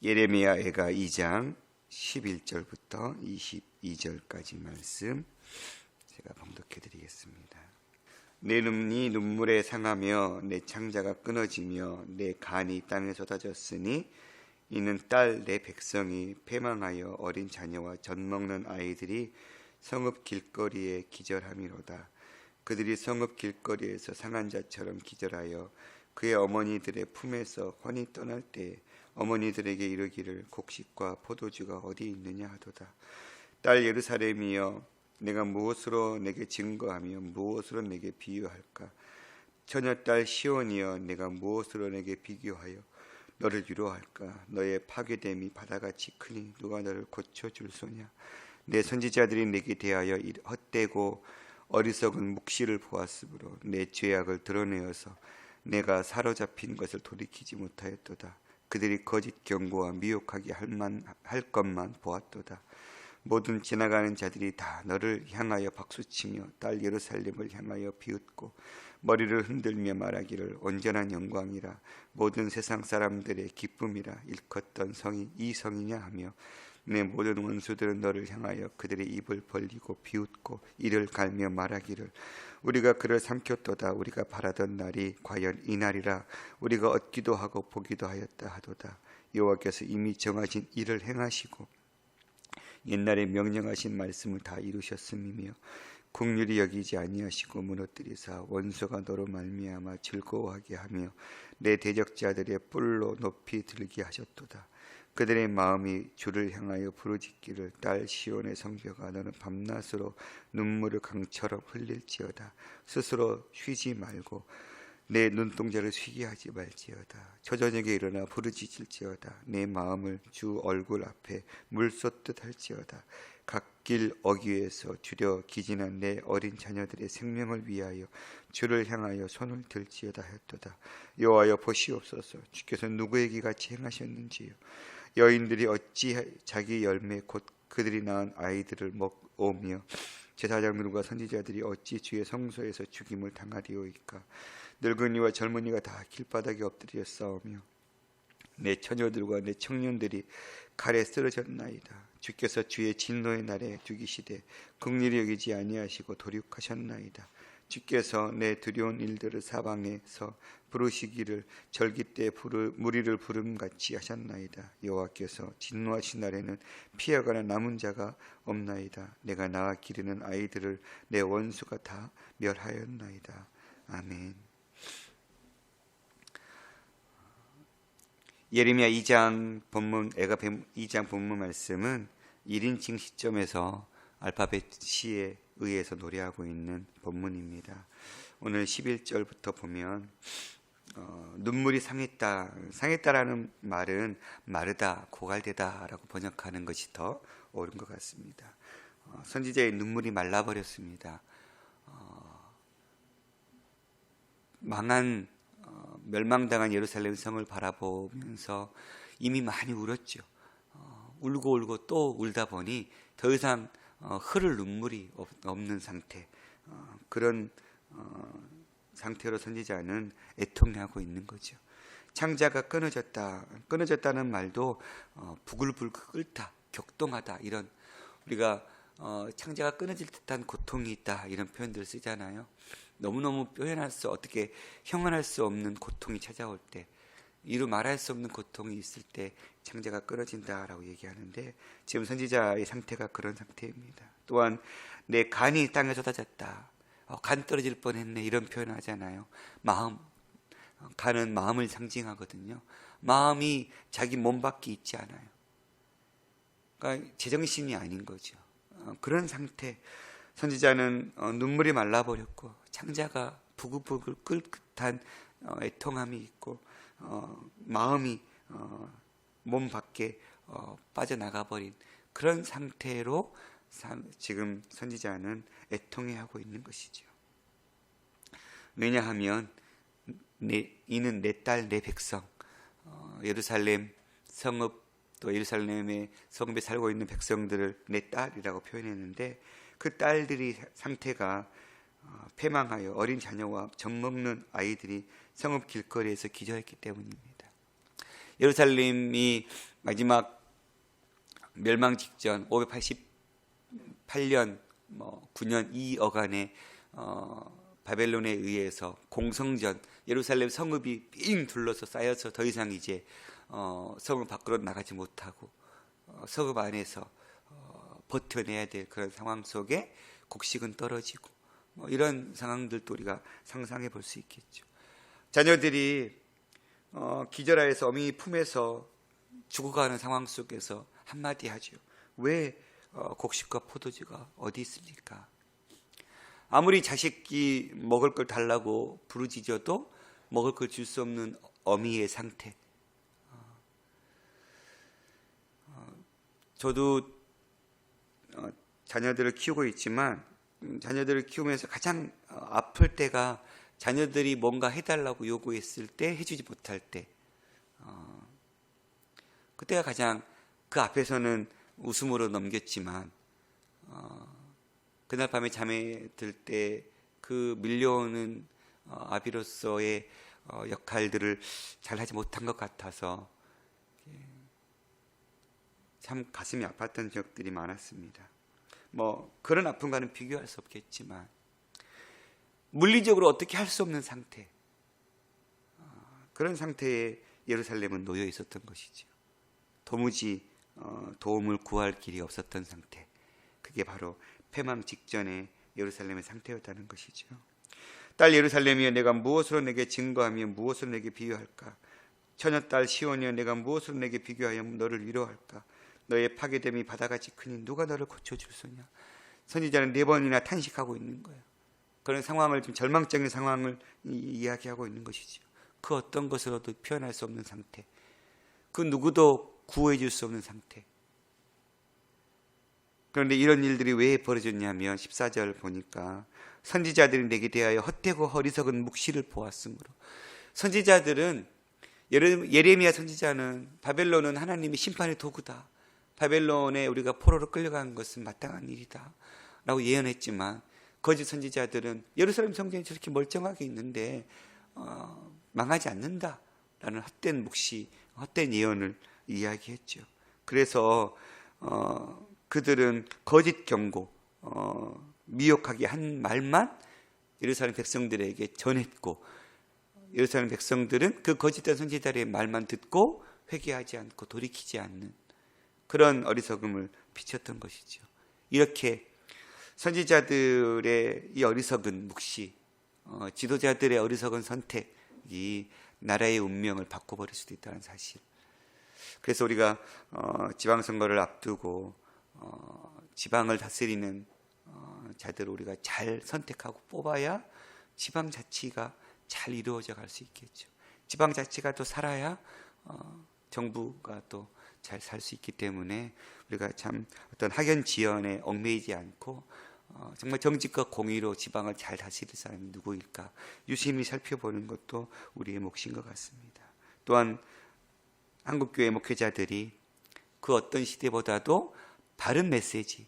예레미야애가 2장 11절부터 22절까지 말씀 제가 봉독해 드리겠습니다. 내 눈이 눈물에 상하며 내 창자가 끊어지며 내 간이 땅에 쏟아졌으니 이는 딸 내 백성이 패망하여 어린 자녀와 젖먹는 아이들이 성읍 길거리에 기절함이로다. 그들이 성읍 길거리에서 상한 자처럼 기절하여 그의 어머니들의 품에서 혼이 떠날 때에 어머니들에게 이르기를 곡식과 포도주가 어디 있느냐 하도다. 딸 예루살렘이여, 내가 무엇으로 내게 증거하며 무엇으로 내게 비유할까? 처녀딸 시온이여, 내가 무엇으로 내게 비교하여 너를 위로할까? 너의 파괴됨이 바다같이 크니 누가 너를 고쳐줄 소냐? 내 선지자들이 내게 대하여 헛되고 어리석은 묵시를 보았으므로 내 죄악을 드러내어서 내가 사로잡힌 것을 돌이키지 못하였도다. 그들이 거짓 경고와 미혹하게 할 것만 보았도다. 모든 지나가는 자들이 다 너를 향하여 박수치며 딸 예루살렘을 향하여 비웃고 머리를 흔들며 말하기를 온전한 영광이라, 모든 세상 사람들의 기쁨이라, 일컫던 성이 이 성이냐 하며 내 모든 원수들은 너를 향하여 그들의 입을 벌리고 비웃고 이를 갈며 말하기를 우리가 그를 삼켰도다. 우리가 바라던 날이 과연 이 날이라. 우리가 얻기도 하고 보기도 하였다 하도다. 여호와께서 이미 정하신 일을 행하시고 옛날에 명령하신 말씀을 다 이루셨음이며 긍휼히 여기지 아니하시고 무너뜨리사 원수가 너로 말미암아 즐거워하게 하며 내 대적자들의 뿔로 높이 들게 하셨도다. 그들의 마음이 주를 향하여 부르짖기를 딸 시온의 성벽아, 너는 밤낮으로 눈물을 강처럼 흘릴지어다. 스스로 쉬지 말고 내 눈동자를 쉬게 하지 말지어다. 저저녁에 일어나 부르짖을지어다. 내 마음을 주 얼굴 앞에 물 쏟듯 할지어다. 갓길 어귀에서 주려 기진한 내 어린 자녀들의 생명을 위하여 주를 향하여 손을 들지어다 하였도다. 여호와여 보시옵소서. 주께서 누구에게 같이 행하셨는지요. 여인들이 어찌 자기 열매 곧 그들이 낳은 아이들을 먹오며 제사장들과 선지자들이 어찌 주의 성소에서 죽임을 당하리오이까. 늙은이와 젊은이가 다 길바닥에 엎드려 싸우며 내 처녀들과 내 청년들이 칼에 쓰러졌나이다. 주께서 주의 진노의 날에 죽이시되 긍휼히 여기지 아니하시고 도륙하셨나이다. 주께서 내 두려운 일들을 사방에서 부르시기를 절기 때 무리를 부름같이 하셨나이다. 여호와께서 진노하신 날에는 피하거나 남은 자가 없나이다. 내가 낳아 기르는 아이들을 내 원수가 다 멸하였나이다. 아멘. 예레미야 2장 본문, 애가뱀 2장 본문 말씀은 1인칭 시점에서 알파벳 C에 의해서 노래하고 있는 본문입니다. 오늘 11절부터 보면 눈물이 상했다라는 말은 마르다, 고갈되다 라고 번역하는 것이 더 옳은 것 같습니다. 선지자의 눈물이 말라버렸습니다. 멸망당한 예루살렘 성을 바라보면서 이미 많이 울었죠. 울고 또 울다 보니 더 이상 흐를 눈물이 없는 상태, 그런 상태로 선지자는 애통하고 있는 거죠. 창자가 끊어졌다는 말도 부글부글 끓다, 격동하다, 이런 우리가 창자가 끊어질 듯한 고통이 있다, 이런 표현들을 쓰잖아요. 너무너무 어떻게 형언할 수 없는 고통이 찾아올 때, 이루 말할 수 없는 고통이 있을 때 창자가 끊어진다라고 얘기하는데, 지금 선지자의 상태가 그런 상태입니다. 또한 내 간이 땅에 쏟아졌다, 간 떨어질 뻔했네, 이런 표현을 하잖아요. 간은 마음을 상징하거든요. 마음이 자기 몸 밖에 있지 않아요. 그러니까 제정신이 아닌 거죠. 그런 상태. 선지자는 눈물이 말라버렸고 창자가 부글부글 끓 듯한 애통함이 있고 마음이 몸 밖에 빠져나가버린 그런 상태로 지금 선지자는 애통해하고 있는 것이죠. 왜냐하면 이는 내 딸 내 백성, 예루살렘 성읍, 또 예루살렘의 성읍에 살고 있는 백성들을 내 딸이라고 표현했는데, 그 딸들이 상태가 패망하여 어린 자녀와 젖먹는 아이들이 성읍 길거리에서 기절했기 때문입니다. 예루살렘이 마지막 멸망 직전 588년 9년 이 어간에 바벨론에 의해서 공성전 예루살렘 성읍이 삥 둘러서 쌓여서 더 이상 이제 성읍 밖으로 나가지 못하고 성읍 안에서 버텨내야 될 그런 상황 속에 곡식은 떨어지고 이런 상황들도 우리가 상상해 볼 수 있겠죠. 자녀들이 기절하여서 어머니 품에서 죽어가는 상황 속에서 한마디 하죠. 왜 곡식과 포도주가 어디 있습니까? 아무리 자식이 먹을 걸 달라고 부르짖어도 먹을 걸 줄 수 없는 어미의 상태. 저도 자녀들을 키우고 있지만 자녀들을 키우면서 가장 아플 때가 자녀들이 뭔가 해달라고 요구했을 때 해주지 못할 때, 그때가 가장 그 앞에서는 웃음으로 넘겼지만 그날 밤에 잠에 들 때 그 밀려오는 아비로서의 역할들을 잘 하지 못한 것 같아서 참 가슴이 아팠던 기억들이 많았습니다. 그런 아픔과는 비교할 수 없겠지만 물리적으로 어떻게 할 수 없는 상태, 그런 상태에 예루살렘은 놓여 있었던 것이죠. 도무지 도움을 구할 길이 없었던 상태, 그게 바로 패망 직전의 예루살렘의 상태였다는 것이죠. 딸 예루살렘이여, 내가 무엇으로 내게 증거하며 무엇으로 내게 비유할까? 처녀딸 시온이여, 내가 무엇으로 내게 비교하여 너를 위로할까? 너의 파괴됨이 바다같이 크니 누가 너를 고쳐줄소냐? 선지자는 4번이나 탄식하고 있는 거예요. 그런 상황을, 좀 절망적인 상황을 이야기하고 있는 것이죠. 그 어떤 것으로도 표현할 수 없는 상태, 그 누구도 구해 줄 수 없는 상태. 그런데 이런 일들이 왜 벌어졌냐면 14절 보니까 선지자들이 내게 대하여 헛되고 어리석은 묵시를 보았으므로. 선지자들은, 예레미야 선지자는 바벨론은 하나님의 심판의 도구다, 바벨론에 우리가 포로로 끌려간 것은 마땅한 일이다 라고 예언했지만, 거짓 선지자들은 예루살렘 성전이 저렇게 멀쩡하게 있는데 망하지 않는다 라는 헛된 묵시, 헛된 예언을 이야기했죠. 그래서 그들은 거짓 경고, 미혹하게 한 말만 예루살렘 백성들에게 전했고, 예루살렘 백성들은 그 거짓된 선지자들의 말만 듣고 회개하지 않고 돌이키지 않는 그런 어리석음을 비쳤던 것이죠. 이렇게 선지자들의 이 어리석은 묵시, 지도자들의 어리석은 선택이 나라의 운명을 바꿔버릴 수도 있다는 사실. 그래서 우리가 지방선거를 앞두고 지방을 다스리는 자들을 우리가 잘 선택하고 뽑아야 지방자치가 잘 이루어져 갈 수 있겠죠. 지방자치가 또 살아야 정부가 또 잘 살 수 있기 때문에 우리가 참 어떤 학연지연에 얽매이지 않고 정말 정직과 공의로 지방을 잘 다스릴 사람이 누구일까 유심히 살펴보는 것도 우리의 몫인 것 같습니다. 또한 한국교회 목회자들이 그 어떤 시대보다도 바른 메시지,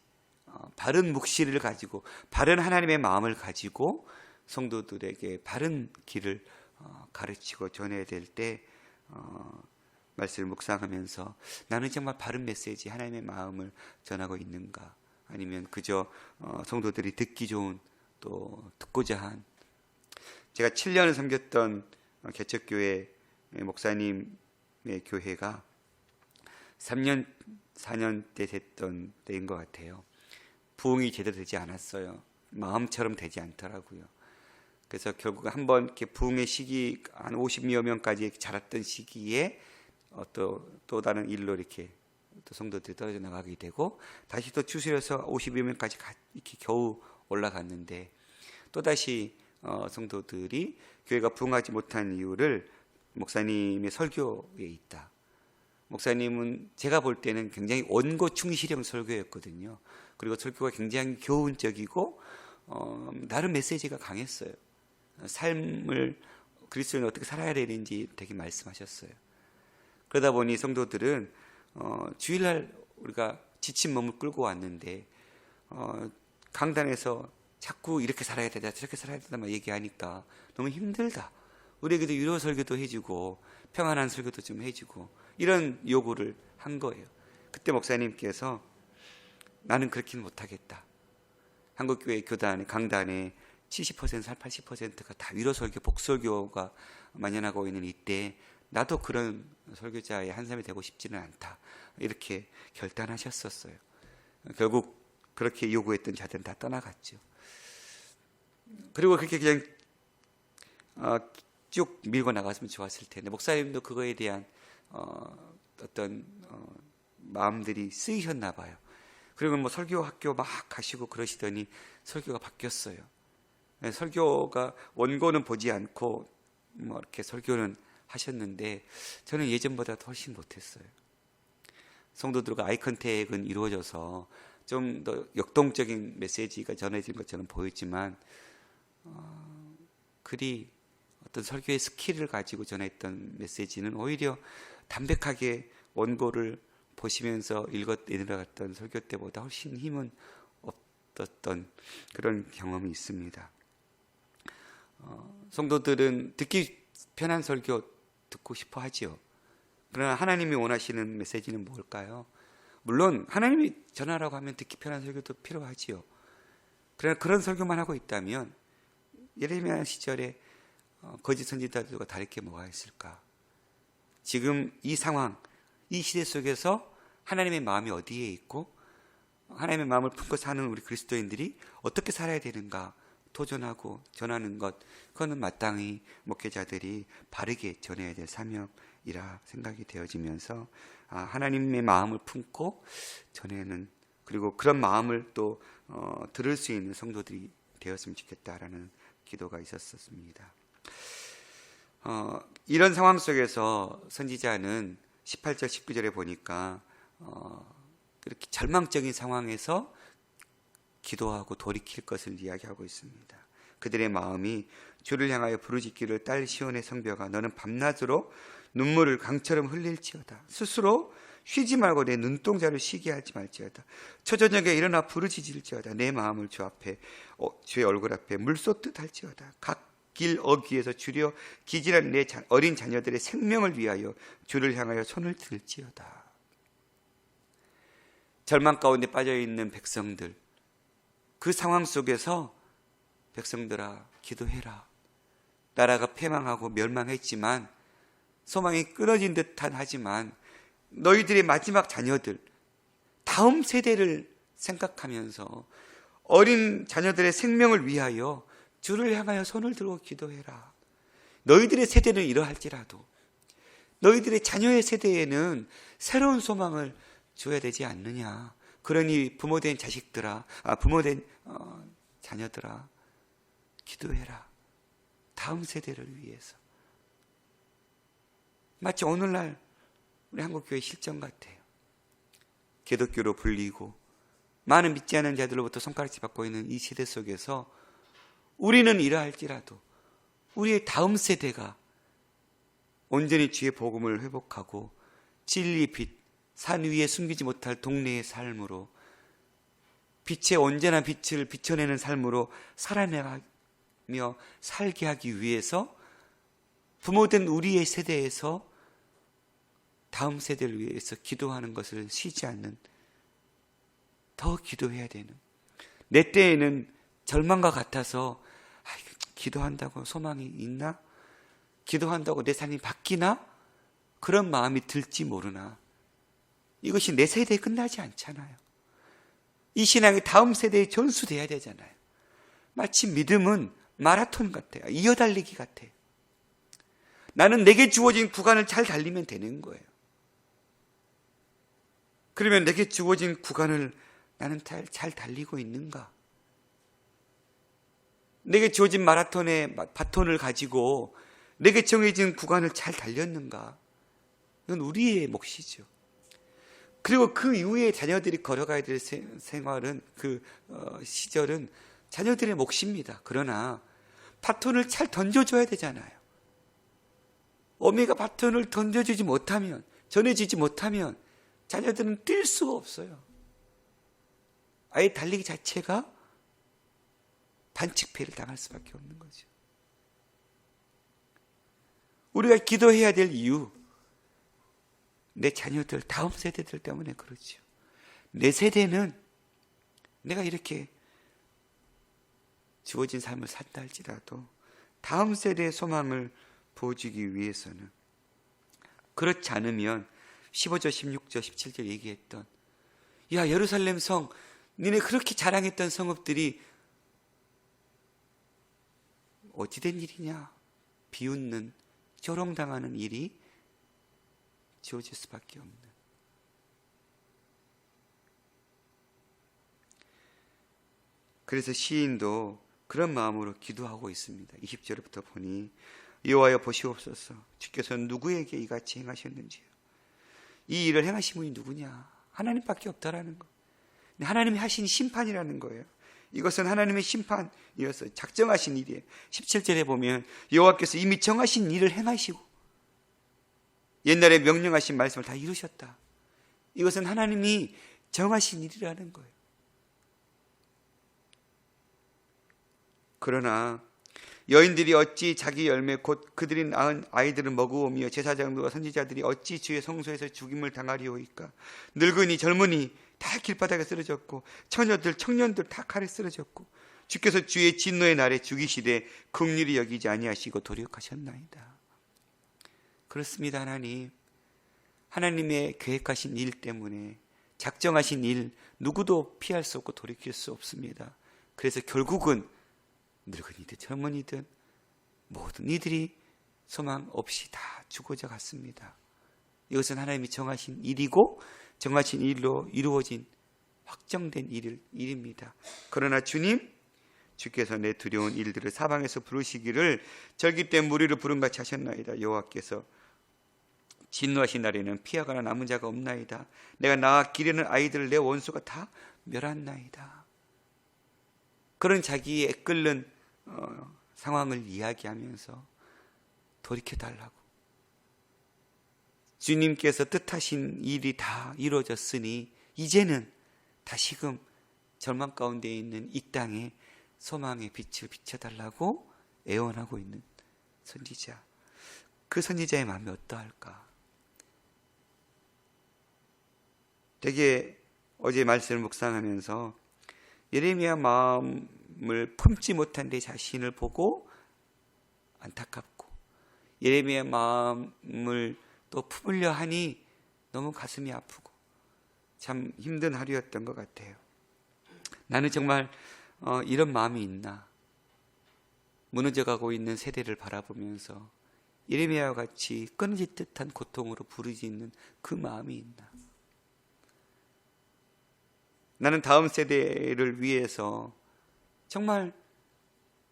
바른 묵시를 가지고, 바른 하나님의 마음을 가지고 성도들에게 바른 길을 가르치고 전해야 될 때 말씀을 묵상하면서 나는 정말 바른 메시지, 하나님의 마음을 전하고 있는가, 아니면 그저 성도들이 듣기 좋은, 또 듣고자 한. 제가 7년을 섬겼던 개척교회 목사님의 교회가 3년, 4년 때 됐던 때인 것 같아요. 부흥이 제대로 되지 않았어요. 마음처럼 되지 않더라고요. 그래서 결국 한번 이렇게 부흥의 시기, 한 50여 명까지 자랐던 시기에 또 다른 일로 이렇게 또 성도들이 떨어져 나가게 되고, 다시 또 추스려서 50여 명까지 이렇게 겨우 올라갔는데, 또다시 성도들이 교회가 부흥하지 못한 이유를 목사님의 설교에 있다. 목사님은 제가 볼 때는 굉장히 원고충실형 설교였거든요. 그리고 설교가 굉장히 교훈적이고 나름 메시지가 강했어요. 삶을, 그리스도인은 어떻게 살아야 되는지 되게 말씀하셨어요. 그러다 보니 성도들은 주일날 우리가 지친 몸을 끌고 왔는데 강단에서 자꾸 이렇게 살아야 되다 저렇게 살아야 되다 막 얘기하니까 너무 힘들다, 우리에게도 위로 설교도 해주고 평안한 설교도 좀 해주고, 이런 요구를 한 거예요. 그때 목사님께서 나는 그렇게는 못하겠다. 한국교회 교단에 강단에 70%, 80%가 다 위로설교, 복설교가 만연하고 있는 이때 나도 그런 설교자의 한 사람이 되고 싶지는 않다. 이렇게 결단하셨었어요. 결국 그렇게 요구했던 자들은 다 떠나갔죠. 그리고 그렇게 그냥 쭉 밀고 나갔으면 좋았을 텐데 목사님도 그거에 대한 어떤 마음들이 쓰이셨나 봐요. 그리고 뭐 설교 학교 막 가시고 그러시더니 설교가 바뀌었어요. 설교가 원고는 보지 않고 뭐 이렇게 설교는 하셨는데 저는 예전보다 훨씬 못했어요. 성도들과 아이 컨택은 이루어져서 좀 더 역동적인 메시지가 전해진 것처럼 보였지만 그리 어떤 설교의 스킬을 가지고 전했던 메시지는 오히려 담백하게 원고를 보시면서 읽어내려갔던 설교 때보다 훨씬 힘은 없었던 그런 경험이 있습니다. 성도들은 듣기 편한 설교 듣고 싶어 하지요. 그러나 하나님이 원하시는 메시지는 뭘까요? 물론 하나님이 전하라고 하면 듣기 편한 설교도 필요하지요. 그러나 그런 설교만 하고 있다면 예레미야 시절에 거짓 선지자들과 다를 게 뭐가 있을까? 지금 이 상황, 이 시대 속에서 하나님의 마음이 어디에 있고 하나님의 마음을 품고 사는 우리 그리스도인들이 어떻게 살아야 되는가 도전하고 전하는 것, 그거는 마땅히 목회자들이 바르게 전해야 될 사명이라 생각이 되어지면서 하나님의 마음을 품고 전하는, 그리고 그런 마음을 또 들을 수 있는 성도들이 되었으면 좋겠다라는 기도가 있었습니다. 이런 상황 속에서 선지자는 18절 19절에 보니까 그렇게 절망적인 상황에서 기도하고 돌이킬 것을 이야기하고 있습니다. 그들의 마음이 주를 향하여 부르짖기를 딸 시온의 성벽아 너는 밤낮으로 눈물을 강처럼 흘릴지어다. 스스로 쉬지 말고 내 눈동자를 쉬게 하지 말지어다. 초저녁에 일어나 부르짖을지어다. 내 마음을 주 앞에 주의 얼굴 앞에 물쏟듯 할지어다. 각 길 어귀에서 주려 기질한 내 어린 자녀들의 생명을 위하여 주를 향하여 손을 들지어다. 절망 가운데 빠져있는 백성들, 그 상황 속에서 백성들아 기도해라. 나라가 패망하고 멸망했지만 소망이 끊어진 듯한 하지만 너희들의 마지막 자녀들, 다음 세대를 생각하면서 어린 자녀들의 생명을 위하여 주를 향하여 손을 들고 기도해라. 너희들의 세대는 이러할지라도 너희들의 자녀의 세대에는 새로운 소망을 줘야 되지 않느냐. 그러니 부모된 자식들아, 부모된 자녀들아 기도해라. 다음 세대를 위해서. 마치 오늘날 우리 한국교회 실정 같아요. 기독교로 불리고 많은 믿지 않은 자들로부터 손가락질 받고 있는 이 세대 속에서 우리는 이러할지라도 우리의 다음 세대가 온전히 주의 복음을 회복하고 진리 빛, 산 위에 숨기지 못할 동네의 삶으로 빛의 온전한 빛을 비춰내는 삶으로 살아내며 살게 하기 위해서 부모된 우리의 세대에서 다음 세대를 위해서 기도하는 것을 쉬지 않는, 더 기도해야 되는, 내 때에는 절망과 같아서 기도한다고 소망이 있나? 기도한다고 내 삶이 바뀌나? 그런 마음이 들지 모르나 이것이 내 세대에 끝나지 않잖아요. 이 신앙이 다음 세대에 전수돼야 되잖아요. 마치 믿음은 마라톤 같아요. 이어달리기 같아요. 나는 내게 주어진 구간을 잘 달리면 되는 거예요. 그러면 내게 주어진 구간을 나는 잘 달리고 있는가? 내게 주어진 마라톤의 바톤을 가지고 내게 정해진 구간을 잘 달렸는가? 이건 우리의 몫이죠. 그리고 그 이후에 자녀들이 걸어가야 될 생활은, 그 시절은 자녀들의 몫입니다. 그러나 바톤을 잘 던져줘야 되잖아요. 어미가 바톤을 던져주지 못하면, 전해주지 못하면 자녀들은 뛸 수가 없어요. 아예 달리기 자체가 반칙패를 당할 수밖에 없는 거죠. 우리가 기도해야 될 이유, 내 자녀들, 다음 세대들 때문에 그렇죠. 내 세대는 내가 이렇게 주어진 삶을 산다 할지라도 다음 세대의 소망을 보여주기 위해서는, 그렇지 않으면 15절, 16절, 17절 얘기했던, 야 예루살렘 성, 니네 그렇게 자랑했던 성읍들이 어찌된 일이냐, 비웃는, 조롱당하는 일이 지어질 수밖에 없는. 그래서 시인도 그런 마음으로 기도하고 있습니다. 20절부터 보니 여호와여 보시옵소서, 주께서 누구에게 이같이 행하셨는지요. 이 일을 행하신 분이 누구냐? 하나님밖에 없다라는 거. 하나님이 하신 심판이라는 거예요. 이것은 하나님의 심판이어서 작정하신 일이에요. 17절에 보면 여호와께서 이미 정하신 일을 행하시고 옛날에 명령하신 말씀을 다 이루셨다. 이것은 하나님이 정하신 일이라는 거예요. 그러나 여인들이 어찌 자기 열매 곧 그들이 낳은 아이들을 먹으오며 제사장들과 선지자들이 어찌 주의 성소에서 죽임을 당하리오이까. 늙은이 젊은이 다 길바닥에 쓰러졌고 처녀들 청년들 다 칼에 쓰러졌고 주께서 주의 진노의 날에 죽이시되 긍휼히 여기지 아니하시고 도력하셨나이다. 그렇습니다. 하나님의 계획하신 일 때문에, 작정하신 일 누구도 피할 수 없고 돌이킬 수 없습니다. 그래서 결국은 늙은이든 젊은이든 모든 이들이 소망 없이 다 죽어져 갔습니다. 이것은 하나님이 정하신 일이고 정하신 일로 이루어진 확정된 일입니다. 그러나 주께서 내 두려운 일들을 사방에서 부르시기를 절기 때 무리를 부름같이 하셨나이다. 여호와께서 진노하신 날에는 피하거나 남은 자가 없나이다. 내가 낳아 기르는 아이들을 내 원수가 다 멸한나이다. 그런 자기의 끓는 상황을 이야기하면서 돌이켜달라고, 주님께서 뜻하신 일이 다 이루어졌으니 이제는 다시금 절망 가운데 있는 이 땅에 소망의 빛을 비춰달라고 애원하고 있는 선지자. 그 선지자의 마음이 어떠할까? 되게 어제 말씀을 묵상하면서 예레미야 마음을 품지 못한 내 자신을 보고 안타깝고, 예레미야 마음을 또 품으려 하니 너무 가슴이 아프고 참 힘든 하루였던 것 같아요. 나는 정말 이런 마음이 있나? 무너져가고 있는 세대를 바라보면서 예레미야와 같이 끊어질 듯한 고통으로 부르짖는 그 마음이 있나? 나는 다음 세대를 위해서 정말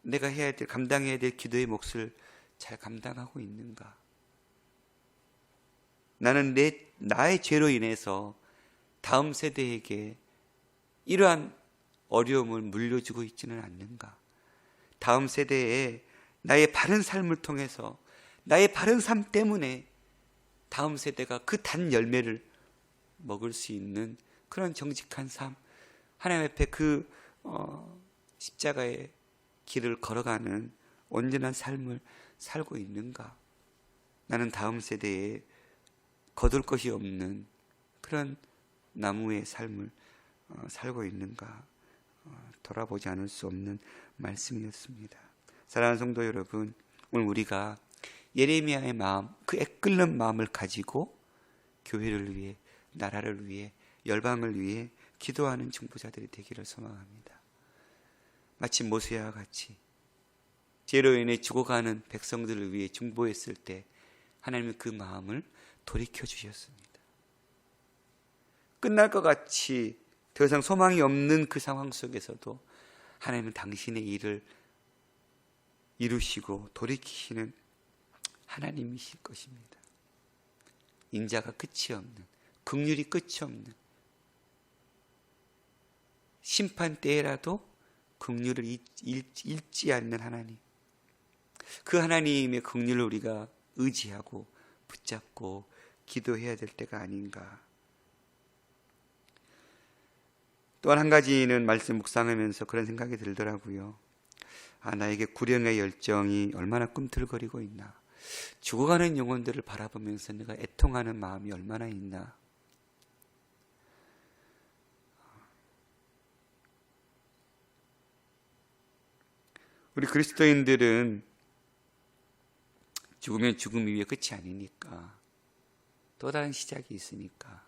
내가 감당해야 될 기도의 몫을 잘 감당하고 있는가? 나는 나의 죄로 인해서 다음 세대에게 이러한 어려움을 물려주고 있지는 않는가? 다음 세대에 나의 바른 삶을 통해서, 나의 바른 삶 때문에 다음 세대가 그 단 열매를 먹을 수 있는 그런 정직한 삶, 하나님 앞에 그 십자가의 길을 걸어가는 온전한 삶을 살고 있는가? 나는 다음 세대에 거둘 것이 없는 그런 나무의 삶을 살고 있는가? 돌아보지 않을 수 없는 말씀이었습니다. 사랑하는 성도 여러분, 오늘 우리가 예레미야의 마음, 그 애끓는 마음을 가지고 교회를 위해, 나라를 위해, 열방을 위해 기도하는 중보자들이 되기를 소망합니다. 마치 모세와 같이 죄로 인해 죽어가는 백성들을 위해 중보했을 때 하나님은 그 마음을 돌이켜 주셨습니다. 끝날 것 같이 더 이상 소망이 없는 그 상황 속에서도 하나님은 당신의 일을 이루시고 돌이키시는 하나님이실 것입니다. 인자가 끝이 없는, 긍휼이 끝이 없는, 심판 때에라도 긍휼을 잃지 않는 하나님, 그 하나님의 긍휼을 우리가 의지하고 붙잡고 기도해야 될 때가 아닌가. 또한 한 가지는 말씀 묵상하면서 그런 생각이 들더라고요. 나에게 구령의 열정이 얼마나 꿈틀거리고 있나. 죽어가는 영혼들을 바라보면서 내가 애통하는 마음이 얼마나 있나. 우리 그리스도인들은 죽으면 죽음 위에 끝이 아니니까, 또 다른 시작이 있으니까,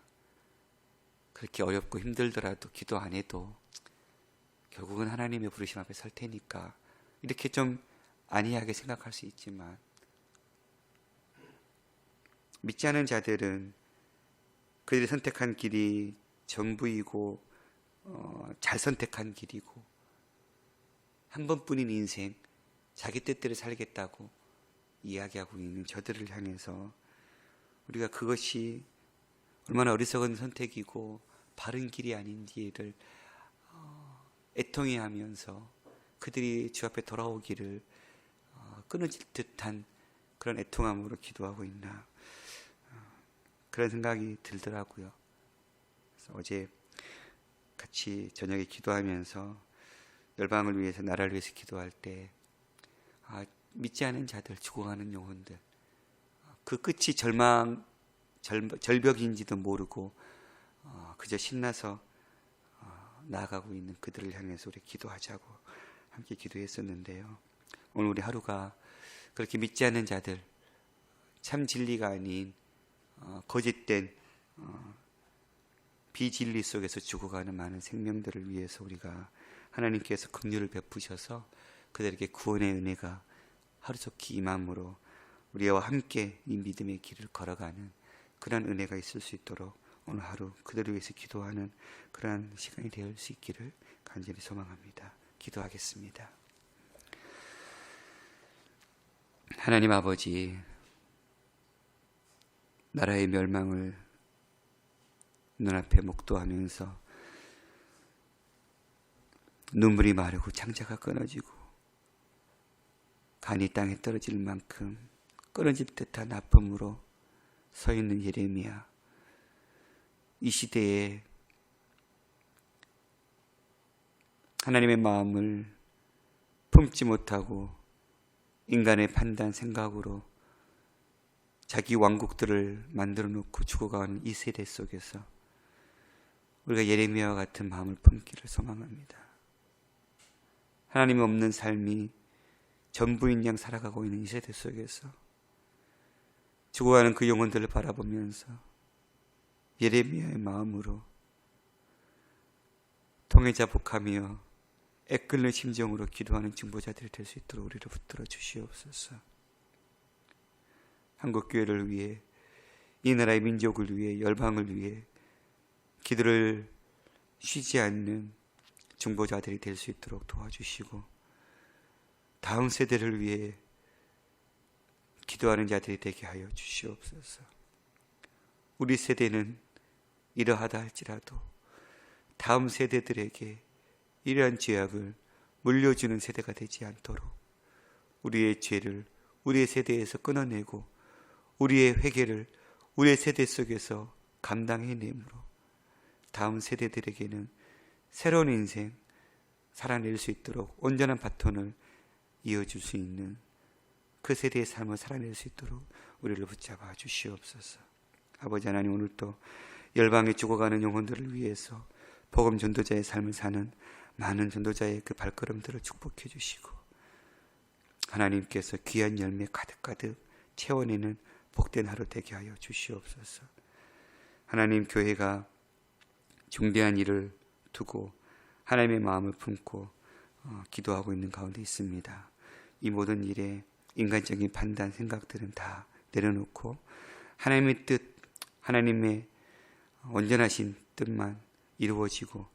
그렇게 어렵고 힘들더라도 기도 안 해도 결국은 하나님의 부르심 앞에 설 테니까, 이렇게 좀 안이하게 생각할 수 있지만, 믿지 않은 자들은 그들이 선택한 길이 전부이고 잘 선택한 길이고, 한 번뿐인 인생 자기 뜻대로 살겠다고 이야기하고 있는 저들을 향해서 우리가 그것이 얼마나 어리석은 선택이고 바른 길이 아닌지를 애통해하면서 그들이 주 앞에 돌아오기를 끊어질 듯한 그런 애통함으로 기도하고 있나, 그런 생각이 들더라고요. 그래서 어제 같이 저녁에 기도하면서 열방을 위해서, 나라를 위해서 기도할 때 믿지 않은 자들, 죽어가는 영혼들, 그 끝이 절벽인지도 모르고 그저 신나서 나아가고 있는 그들을 향해서 우리 기도하자고 함께 기도했었는데요. 오늘 우리 하루가 그렇게 믿지 않는 자들, 참 진리가 아닌 거짓된 비진리 속에서 죽어가는 많은 생명들을 위해서 우리가 하나님께서 긍휼을 베푸셔서 그들에게 구원의 은혜가 하루속히 임함으로 우리와 함께 이 믿음의 길을 걸어가는 그런 은혜가 있을 수 있도록 오늘 하루 그들을 위해서 기도하는 그러한 시간이 될 수 있기를 간절히 소망합니다. 기도하겠습니다. 하나님 아버지, 나라의 멸망을 눈앞에 목도하면서 눈물이 마르고 창자가 끊어지고 간이 땅에 떨어질 만큼 끊어질 듯한 아픔으로 서 있는 예레미야, 이 시대에 하나님의 마음을 품지 못하고 인간의 판단, 생각으로 자기 왕국들을 만들어 놓고 죽어가는 이 세대 속에서 우리가 예레미야와 같은 마음을 품기를 소망합니다. 하나님이 없는 삶이 전부인 양 살아가고 있는 이 세대 속에서 죽어가는 그 영혼들을 바라보면서 예레미야의 마음으로 통회자복하며 애끓는 심정으로 기도하는 중보자들이 될 수 있도록 우리를 붙들어 주시옵소서. 한국교회를 위해, 이 나라의 민족을 위해, 열방을 위해 기도를 쉬지 않는 중보자들이 될 수 있도록 도와주시고, 다음 세대를 위해 기도하는 자들이 되게 하여 주시옵소서. 우리 세대는 이러하다 할지라도 다음 세대들에게 이러한 죄악을 물려주는 세대가 되지 않도록 우리의 죄를 우리의 세대에서 끊어내고 우리의 회개를 우리의 세대 속에서 감당해내므로 다음 세대들에게는 새로운 인생 살아낼 수 있도록 온전한 바톤을 이어줄 수 있는 그 세대의 삶을 살아낼 수 있도록 우리를 붙잡아 주시옵소서. 아버지 하나님, 오늘도 열방에 죽어가는 영혼들을 위해서 복음 전도자의 삶을 사는 많은 전도자의 그 발걸음들을 축복해 주시고, 하나님께서 귀한 열매 가득가득 채워내는 복된 하루 되게 하여 주시옵소서. 하나님, 교회가 중대한 일을 두고 하나님의 마음을 품고 기도하고 있는 가운데 있습니다. 이 모든 일에 인간적인 판단, 생각들은 다 내려놓고 하나님의 뜻, 하나님의 온전하신 뜻만 이루어지고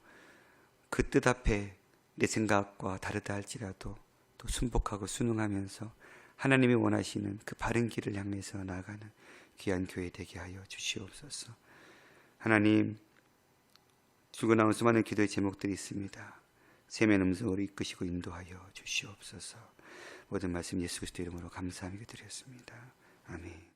그 뜻 앞에 내 생각과 다르다 할지라도 또 순복하고 순응하면서 하나님이 원하시는 그 바른 길을 향해서 나아가는 귀한 교회 되게 하여 주시옵소서. 하나님, 죽어나온 수많은 기도의 제목들이 있습니다. 세면 음성으로 이끄시고 인도하여 주시옵소서. 모든 말씀 예수 그리스도 이름으로 감사하며 드렸습니다. 아멘.